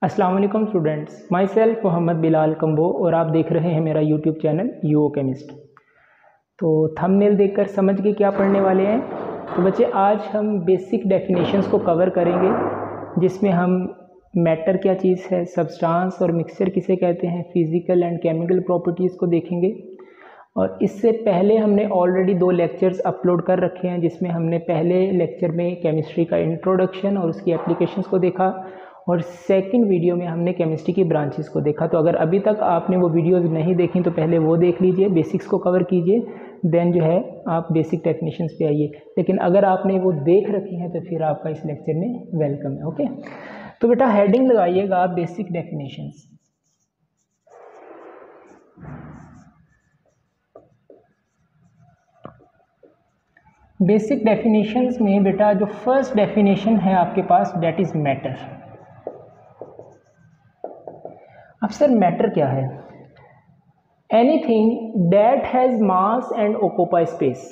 अस्सलाम वालेकुम students, myself Mohammad Bilal Kamboh और आप देख रहे हैं मेरा यूट्यूब चैनल यूओ केमिस्ट। तो थंबनेल देखकर समझ गए क्या पढ़ने वाले हैं। तो बच्चे आज हम बेसिक डेफिनेशंस को कवर करेंगे, जिसमें हम मैटर क्या चीज़ है, सब्सटेंस और मिक्सचर किसे कहते हैं, फिज़िकल एंड केमिकल प्रॉपर्टीज़ को देखेंगे। और इससे पहले हमने ऑलरेडी 2 लेक्चर्स अपलोड कर रखे हैं, जिसमें हमने पहले लेक्चर में केमिस्ट्री का इंट्रोडक्शन और उसकी एप्लीकेशंस को देखा और सेकंड वीडियो में हमने केमिस्ट्री की ब्रांचेस को देखा। तो अगर अभी तक आपने वो वीडियोस नहीं देखी तो पहले वो देख लीजिए, बेसिक्स को कवर कीजिए, देन जो है आप बेसिक डेफिनेशंस पे आइए। लेकिन अगर आपने वो देख रखी हैं तो फिर आपका इस लेक्चर में वेलकम है। ओके, तो बेटा हेडिंग लगाइएगा आप बेसिक डेफिनेशंस। बेसिक डेफिनेशंस में बेटा जो फर्स्ट डेफिनेशन है आपके पास, दैट इज मैटर। अब सर मैटर क्या है? Anything that has mass and occupy space.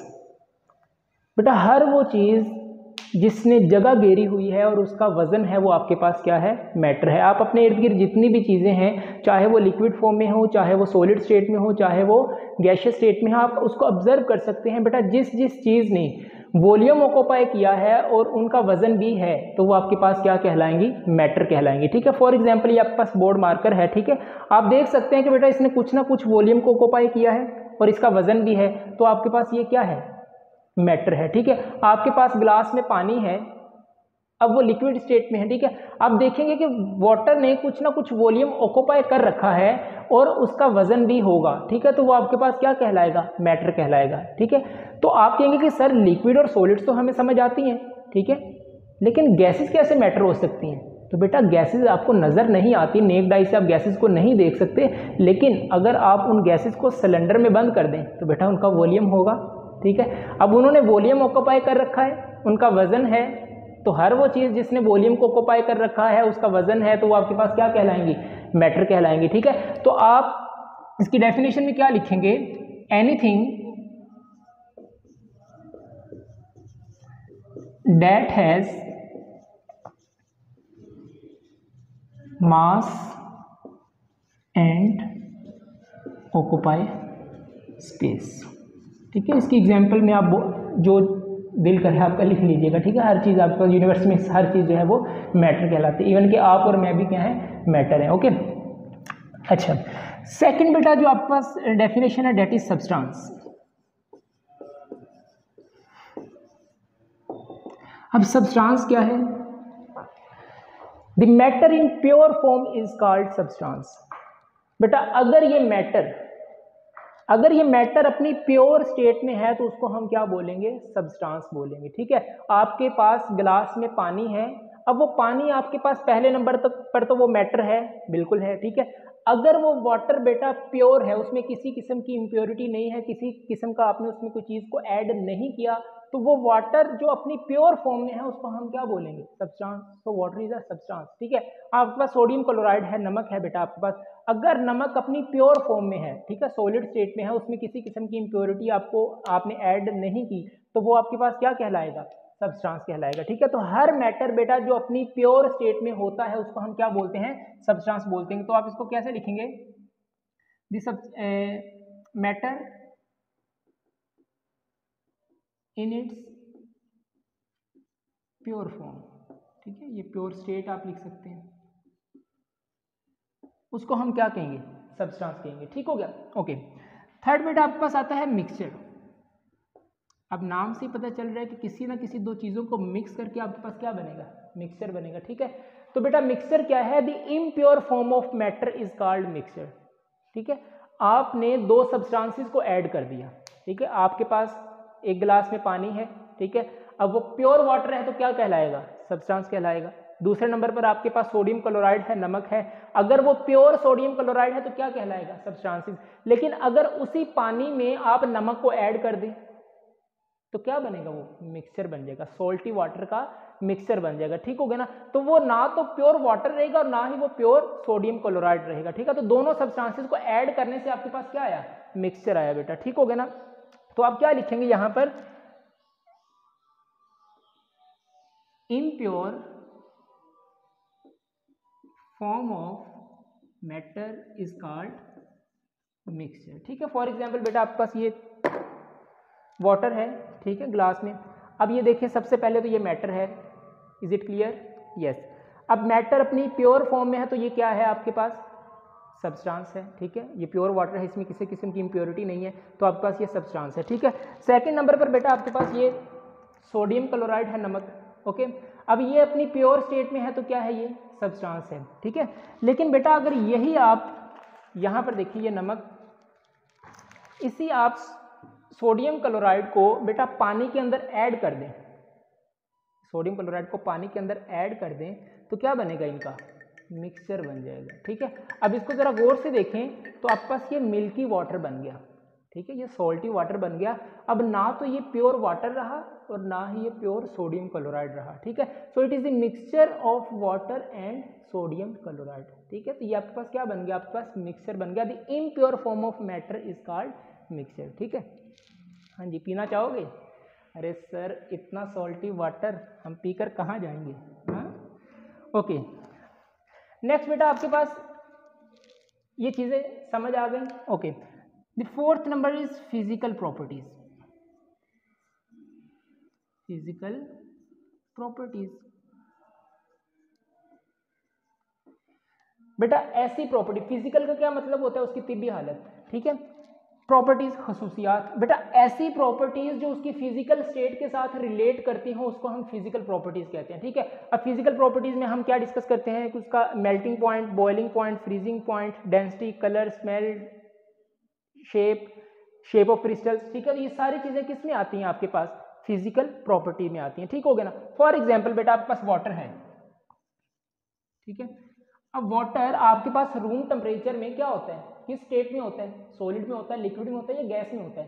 बेटा हर वो चीज़ जिसने जगह घेरी हुई है और उसका वजन है, वो आपके पास क्या है? मैटर है। आप अपने इर्द गिर्द जितनी भी चीज़ें हैं, चाहे वो लिक्विड फॉर्म में हो, चाहे वो सॉलिड स्टेट में हो, चाहे वो गैसियस स्टेट में हो, आप उसको ऑब्जर्व कर सकते हैं। बेटा जिस जिस चीज़ ने वॉल्यूम ऑक्यूपाई किया है और उनका वजन भी है, तो वो आपके पास क्या कहलाएंगी? मैटर कहलाएंगी। ठीक है, फॉर एग्जाम्पल ये आपके पास बोर्ड मार्कर है, ठीक है, आप देख सकते हैं कि बेटा इसने कुछ ना कुछ वॉल्यूम को ऑक्यूपाई किया है और इसका वजन भी है, तो आपके पास ये क्या है? मैटर है। ठीक है, आपके पास ग्लास में पानी है, अब वो लिक्विड स्टेट में है। ठीक है, आप देखेंगे कि वाटर ने कुछ ना कुछ वॉल्यूम ऑक्यूपाई कर रखा है और उसका वजन भी होगा। ठीक है, तो वो आपके पास क्या कहलाएगा? मैटर कहलाएगा। ठीक है, तो आप कहेंगे कि सर लिक्विड और सॉलिड्स तो हमें समझ आती हैं, ठीक है, लेकिन गैसेस कैसे मैटर हो सकती हैं? तो बेटा गैसेस आपको नज़र नहीं आती, नेक्ड आई से आप गैसेस को नहीं देख सकते, लेकिन अगर आप उन गैसेस को सिलेंडर में बंद कर दें तो बेटा उनका वॉल्यूम होगा। ठीक है, अब उन्होंने वॉल्यूम ऑक्यूपाई कर रखा है, उनका वजन है, तो हर वो चीज़ जिसने वॉल्यूम को ऑक्यूपाई कर रखा है, उसका वजन है, तो वो आपके पास क्या कहलाएंगी? मैटर कहलाएंगी। ठीक है, तो आप इसकी डेफिनेशन में क्या लिखेंगे? Anything that has mass and occupy space. ठीक है, इसकी एग्जांपल में आप जो दिल करे आपका लिख लीजिएगा। ठीक है, हर चीज़ आपका यूनिवर्स में हर चीज़ जो है वो मैटर कहलाती है, इवन कि आप और मैं भी क्या है? मैटर है। ओके, अच्छा, सेकंड बेटा जो आपके पास डेफिनेशन है, दैट इज सब्सटेंस। अब सब्सटेंस क्या है? The matter in pure form is called substance. बेटा अगर ये मैटर अपनी प्योर स्टेट में है तो उसको हम क्या बोलेंगे? सब्सटेंस बोलेंगे। ठीक है, आपके पास ग्लास में पानी है, अब वो पानी आपके पास पहले नंबर तक पर तो वो मैटर है, बिल्कुल है। ठीक है, अगर वो वाटर बेटा प्योर है, उसमें किसी किस्म की इम्प्योरिटी नहीं है, किसी किस्म का आपने उसमें कोई चीज़ को ऐड नहीं किया, तो वो वाटर जो अपनी प्योर फॉर्म में है उसको हम क्या बोलेंगे? सब्सटेंस। तो वाटर इज अ सब्सटेंस। ठीक है, आपके पास सोडियम क्लोराइड है, नमक है बेटा आपके पास, अगर नमक अपनी प्योर फॉर्म में है, ठीक है, सॉलिड स्टेट में है, उसमें किसी किस्म की इम्प्योरिटी आपने ऐड नहीं की, तो वो आपके पास क्या कहलाएगा? सब्सटेंस कहलाएगा। ठीक है, तो हर मैटर बेटा जो अपनी प्योर स्टेट में होता है उसको हम क्या बोलते हैं? सब्सटेंस बोलते हैं। तो आप इसको कैसे लिखेंगे? This matter in its pure form. ठीक है, ये प्योर स्टेट आप लिख सकते हैं, उसको हम क्या कहेंगे? सब्सटेंस कहेंगे। ठीक हो गया। ओके, थर्ड बेटा आपके पास आता है मिक्सचर। अब नाम से ही पता चल रहा है कि किसी ना किसी 2 चीज़ों को मिक्स करके आपके पास क्या बनेगा? मिक्सचर बनेगा। ठीक है, तो बेटा मिक्सचर क्या है? The impure form of matter is called mixture. ठीक है, आपने 2 सब्सटेंसेस को ऐड कर दिया। ठीक है, आपके पास एक गिलास में पानी है, ठीक है, अब वो प्योर वाटर है तो क्या कहलाएगा? सब्सटेंस कहलाएगा। दूसरे नंबर पर आपके पास सोडियम क्लोराइड है, नमक है, अगर वो प्योर सोडियम क्लोराइड है तो क्या कहलाएगा? सब्सटेंसेस। लेकिन अगर उसी पानी में आप नमक को ऐड कर दें तो क्या बनेगा? वो मिक्सचर बन जाएगा, सोल्टी वाटर का मिक्सचर बन जाएगा। ठीक हो गया ना, तो वो ना तो प्योर वाटर रहेगा और ना ही वो प्योर सोडियम क्लोराइड रहेगा। ठीक है, तो दोनों सब्सटेंसेस को ऐड करने से आपके पास क्या आया? मिक्सचर आया बेटा। ठीक हो गया ना, तो आप क्या लिखेंगे यहां पर? Impure form of matter is called mixture. ठीक है, फॉर एग्जाम्पल बेटा आपके पास ये वाटर है, ठीक है, ग्लास में। अब ये देखिए सबसे पहले तो ये मैटर है, इज इट क्लियर? यस। अब मैटर अपनी प्योर फॉर्म में है तो ये क्या है आपके पास? सब्सटेंस है। ठीक है, ये प्योर वाटर है, इसमें किसी किस्म की इम्प्योरिटी नहीं है, तो आपके पास ये सब्सटेंस है। ठीक है, सेकंड नंबर पर बेटा आपके पास ये सोडियम क्लोराइड है, नमक। ओके, अब ये अपनी प्योर स्टेट में है तो क्या है? ये सब्सटेंस है। ठीक है, लेकिन बेटा अगर यही आप यहाँ पर देखिए ये नमक, इसी आप सोडियम क्लोराइड को बेटा पानी के अंदर ऐड कर दें, सोडियम क्लोराइड को पानी के अंदर ऐड कर दें तो क्या बनेगा? इनका मिक्सचर बन जाएगा। ठीक है, अब इसको जरा गौर से देखें तो आपके पास ये मिल्की वाटर बन गया। ठीक है, ये सॉल्टी वाटर बन गया। अब ना तो ये प्योर वाटर रहा और ना ही ये प्योर सोडियम क्लोराइड रहा। ठीक है, so it is the mixture of water and sodium chloride. ठीक है, तो ये आपके पास क्या बन गया? आपके पास मिक्सचर बन गया। The impure form of matter is called mixture. ठीक है, हाँ जी, पीना चाहोगे? अरे सर इतना सॉल्टी वाटर हम पीकर कहाँ जाएंगे? हाँ, ओके। नेक्स्ट बेटा आपके पास ये चीज़ें समझ आ गई। Okay, the fourth number is physical properties. Physical properties बेटा ऐसी प्रॉपर्टी, फिजिकल का क्या मतलब होता है? उसकी तिब्बी हालत। ठीक है, प्रॉपर्टीज, खसूसियात। बेटा ऐसी प्रॉपर्टीज जो उसकी फिजिकल स्टेट के साथ रिलेट करती हो उसको हम फिजिकल प्रॉपर्टीज कहते हैं। ठीक है, अब फिजिकल प्रॉपर्टीज में हम क्या डिस्कस करते हैं कि उसका melting point, boiling point, freezing point, density, colour, smell, shape of crystals. ठीक है, ये सारी चीजें किस में आती हैं? आपके पास फिजिकल प्रॉपर्टी में आती हैं। ठीक हो गया ना? फॉर एग्जाम्पल बेटा आपके पास वाटर है। ठीक है, अब वाटर आपके पास रूम टेम्परेचर में क्या होता है? किस स्टेट में होता है? सॉलिड में होता है, लिक्विड में होता है या गैस में होता है?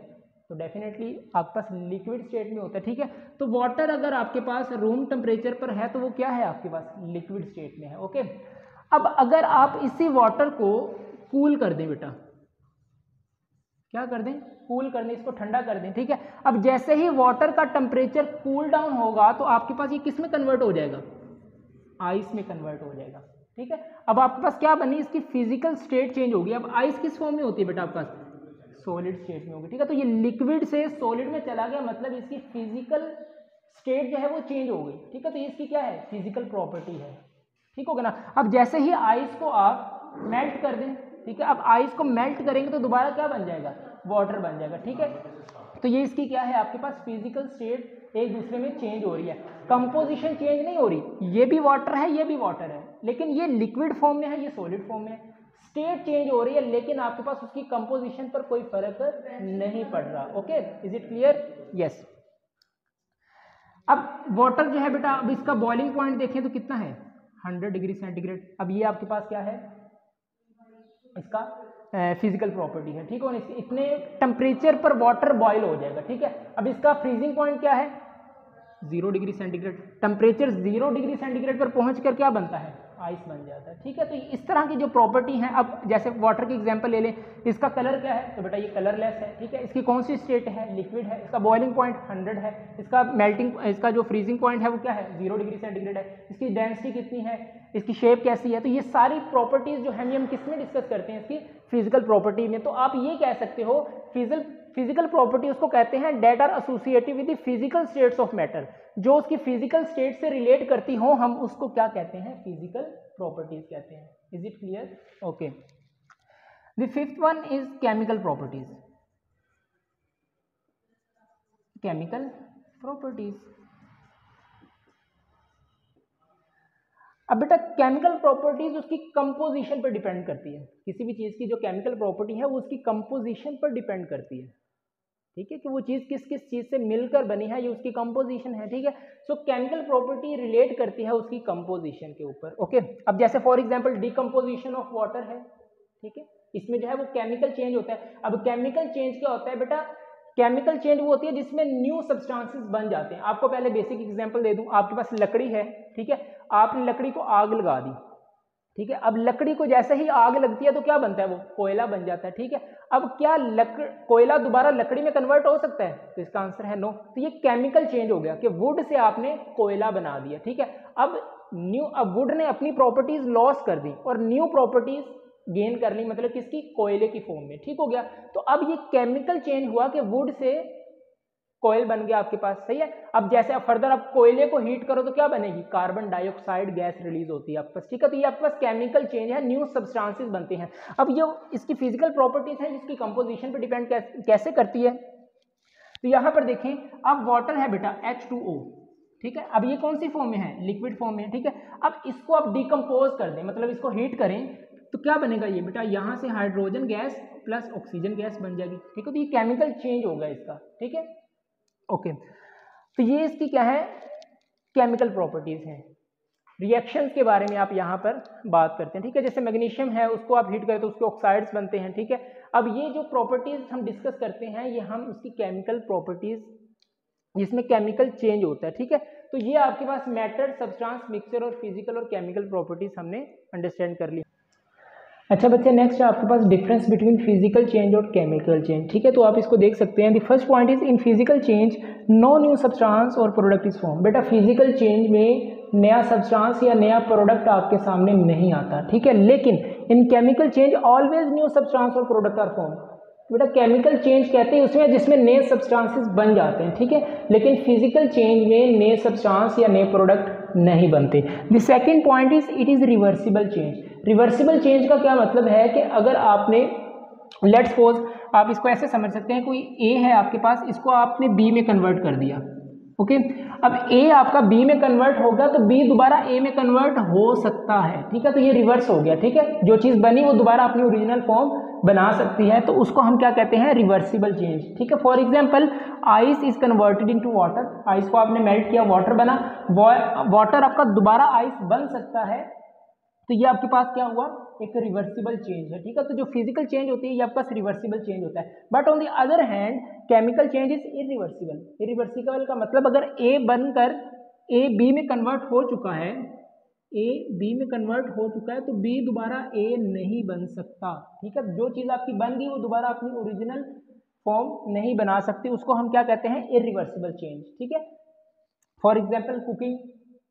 तो डेफिनेटली आपके पास लिक्विड स्टेट में होता है। ठीक है, तो वाटर अगर आपके पास रूम टेम्परेचर पर है तो वो क्या है आपके पास? लिक्विड स्टेट में है। ओके, अब अगर आप इसी वाटर को कूल कर दें बेटा, क्या कर दें? कूल कर दें, इसको ठंडा कर दें। ठीक है, अब जैसे ही वाटर का टेम्परेचर कूल डाउन होगा तो आपके पास ये किस में कन्वर्ट हो जाएगा? आइस में कन्वर्ट हो जाएगा। ठीक है, अब आपके पास क्या बनी? इसकी फिजिकल स्टेट चेंज होगी। अब आइस किस फॉर्म में होती है बेटा? आपके पास सॉलिड स्टेट में होगी। ठीक है, तो ये लिक्विड से सॉलिड में चला गया, मतलब इसकी फिजिकल स्टेट जो है वो चेंज हो गई। ठीक है, तो इसकी क्या है? फिजिकल प्रॉपर्टी है। ठीक होगा ना? अब जैसे ही आइस को आप मेल्ट कर दें, ठीक है, अब आइस को मेल्ट करेंगे तो दोबारा क्या बन जाएगा? वाटर बन जाएगा। ठीक है, तो ये इसकी क्या है? आपके पास फिजिकल स्टेट एक दूसरे में चेंज हो रही है, कंपोजिशन चेंज नहीं हो रही। ये भी वाटर है, ये भी वाटर है, लेकिन ये लिक्विड फॉर्म में है, ये सॉलिड फॉर्म में है। स्टेट चेंज हो रही है लेकिन आपके पास उसकी कंपोजिशन पर कोई फर्क नहीं पड़ रहा। Okay, is it clear? Yes. अब वाटर जो है बेटा, अब इसका बॉइलिंग पॉइंट देखें तो कितना है? 100 डिग्री सेंटीग्रेड। अब ये आपके पास क्या है? इसका फिजिकल प्रॉपर्टी है। ठीक है, इतने टेम्परेचर पर वाटर बॉयल हो जाएगा। ठीक है, अब इसका फ्रीजिंग पॉइंट क्या है? 0 degree centigrade. Temperature 0 degree centigrade पर पहुंचकर क्या बनता है? आइस बन जाता है। ठीक है, तो इस तरह की जो प्रॉपर्टी है, अब जैसे वाटर की एग्जांपल ले लें, इसका कलर क्या है? तो बेटा ये कलरलेस है। ठीक है, इसकी कौन सी स्टेट है? लिक्विड है। इसका बॉइलिंग पॉइंट 100 है। इसका इसका जो फ्रीजिंग पॉइंट है वो क्या है? 0 डिग्री सेंटीग्रेड है। इसकी डेंसिटी कितनी है? इसकी शेप कैसी है? तो ये सारी प्रॉपर्टीज जो है हम किस में डिस्कस करते हैं? इसकी फिजिकल प्रॉपर्टी में। तो आप ये कह सकते हो फिजिकल प्रॉपर्टी उसको कहते हैं that are associated with the physical states of matter. जो उसकी फिजिकल स्टेट से रिलेट करती हो हम उसको क्या कहते हैं? फिजिकल प्रॉपर्टीज कहते हैं। Is it clear? Okay, the fifth one is chemical properties. Chemical properties, अब बेटा केमिकल प्रॉपर्टीज उसकी कंपोजिशन पर डिपेंड करती है। किसी भी चीज की जो केमिकल प्रॉपर्टी है वो उसकी कंपोजिशन पर डिपेंड करती है। ठीक है, कि वो चीज किस किस चीज से मिलकर बनी है, ये उसकी कंपोजिशन है। ठीक है, सो केमिकल प्रॉपर्टी रिलेट करती है उसकी कंपोजिशन के ऊपर। ओके, अब जैसे for example decomposition of water है। ठीक है, इसमें जो है वो केमिकल चेंज होता है। अब केमिकल चेंज क्या होता है बेटा? केमिकल चेंज वो होती है जिसमें न्यू सब्सटेंसेस बन जाते हैं। आपको पहले बेसिक एग्जांपल दे दूं, आपके पास लकड़ी है। ठीक है, आपने लकड़ी को आग लगा दी। ठीक है, अब लकड़ी को जैसे ही आग लगती है तो क्या बनता है? वो कोयला बन जाता है। ठीक है, अब क्या कोयला दोबारा लकड़ी में कन्वर्ट हो सकता है? तो इसका आंसर है नो। तो ये केमिकल चेंज हो गया कि वुड से आपने कोयला बना दिया। ठीक है, अब अब वुड ने अपनी प्रॉपर्टीज लॉस कर दी और न्यू प्रॉपर्टीज गेन कर ली, मतलब किसकी, कोयले की फॉर्म में, ठीक हो गया। तो अब ये केमिकल चेंज हुआ कि वुड से कोयल बन गया आपके पास, सही है। अब जैसे आप फर्दर आप कोयले को हीट करो तो क्या बनेगी, कार्बन डाइऑक्साइड गैस रिलीज होती है आपके पास, ठीक है। तो ये आपके पास केमिकल चेंज है, न्यू सब्सटेंसेस बनते हैं। अब ये इसकी फिजिकल प्रॉपर्टीज है जिसकी कंपोजिशन पे डिपेंड कैसे करती है। तो यहां पर देखें, अब वाटर है बेटा H2O, ठीक है। अब ये कौन सी फॉर्म में है, लिक्विड फॉर्म में है, ठीक है। अब इसको आप डिकम्पोज कर दें, मतलब इसको हीट करें तो क्या बनेगा ये बेटा, यहां से hydrogen gas plus oxygen gas बन जाएगी, ठीक है। तो ये केमिकल चेंज होगा इसका, ठीक है, ओके। तो ये इसकी क्या है, केमिकल प्रॉपर्टीज हैं। रिएक्शंस के बारे में आप यहाँ पर बात करते हैं, ठीक है। जैसे मैग्नीशियम है, उसको आप हीट करें तो उसके ऑक्साइड्स बनते हैं, ठीक है। अब ये जो प्रॉपर्टीज हम डिस्कस करते हैं, ये हम उसकी केमिकल प्रॉपर्टीज जिसमें केमिकल चेंज होता है, ठीक है। तो ये आपके पास मैटर, सब्सटेंस, मिक्सचर और फिजिकल और केमिकल प्रॉपर्टीज हमने अंडरस्टैंड कर ली। अच्छा बच्चे, नेक्स्ट है आपके पास डिफरेंस बिटवीन फिजिकल चेंज और केमिकल चेंज, ठीक है। तो आप इसको देख सकते हैं। The first point is in physical change no new substance और प्रोडक्ट इज फॉर्म। बेटा फिजिकल चेंज में नया सब्सटेंस या नया प्रोडक्ट आपके सामने नहीं आता, ठीक है। लेकिन इन chemical change always new substance और प्रोडक्ट आर फॉर्म। बेटा केमिकल चेंज कहते हैं उसमें जिसमें नए सब्सटेंसेस बन जाते हैं, ठीक है। लेकिन फिजिकल चेंज में नए सब्सटेंस या नए प्रोडक्ट नहीं बनते। The second point is it is reversible change. Reversible change का क्या मतलब है कि अगर आपने, लेट्स सपोज आप इसको ऐसे समझ सकते हैं, कोई ए है आपके पास, इसको आपने बी में कन्वर्ट कर दिया, ओके। अब ए आपका बी में कन्वर्ट होगा तो बी दोबारा ए में कन्वर्ट हो सकता है, ठीक है। तो ये रिवर्स हो गया, ठीक है। जो चीज़ बनी वो दोबारा अपनी ओरिजिनल फॉर्म बना सकती है, तो उसको हम क्या कहते हैं, रिवर्सिबल चेंज, ठीक है। For example ice is converted into water. Ice को आपने मेल्ट किया, वाटर बना, वाटर आपका दोबारा आइस बन सकता है। तो ये आपके पास क्या हुआ, एक रिवर्सिबल चेंज है, ठीक है। तो जो फिजिकल चेंज होती है ये आपका रिवर्सिबल चेंज होता है। But on the other hand chemical change is irreversible. Irreversible का मतलब अगर ए बनकर ए बी में कन्वर्ट हो चुका है, ए बी में कन्वर्ट हो चुका है, तो बी दोबारा ए नहीं बन सकता, ठीक है। जो चीज़ आपकी बन गई वो दोबारा अपनी ओरिजिनल फॉर्म नहीं बना सकती, उसको हम क्या कहते हैं, इरिवर्सिबल चेंज, ठीक है। फॉर एग्जाम्पल कुकिंग,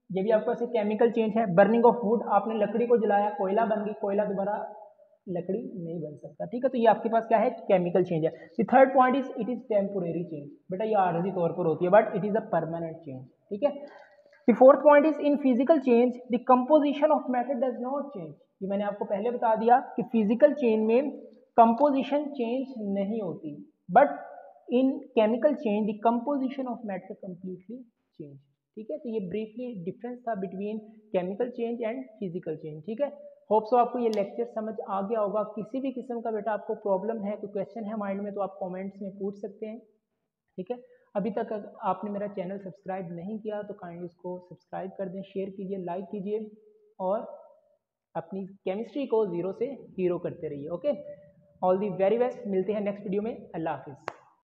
ये भी आपके पास एक केमिकल चेंज है। बर्निंग ऑफ वुड, आपने लकड़ी को जलाया, कोयला बन गई, कोयला दोबारा लकड़ी नहीं बन सकता, ठीक है। तो ये आपके पास क्या है, केमिकल चेंज है। The third point is it is temporary change. बेटा ये आर्जी तौर पर होती है but it is a permanent change, ठीक है। The fourth point is in physical change the composition of matter does not change. ये मैंने आपको पहले बता दिया कि फिजिकल चेंज में कंपोजिशन चेंज नहीं होती, but in chemical change the composition of matter completely change, ठीक है। तो ये ब्रीफली डिफरेंस था between chemical change and physical change, ठीक है। होप सो आपको ये लेक्चर समझ आ गया होगा। किसी भी किस्म का बेटा आपको प्रॉब्लम है, कोई क्वेश्चन है माइंड में, तो आप कमेंट्स में पूछ सकते हैं, ठीक है। अभी तक अगर आपने मेरा चैनल सब्सक्राइब नहीं किया तो काइंडली उसको सब्सक्राइब कर दें, शेयर कीजिए, लाइक कीजिए और अपनी केमिस्ट्री को जीरो से हीरो करते रहिए, okay. All the very best, मिलते हैं नेक्स्ट वीडियो में। अल्लाह हाफिज़।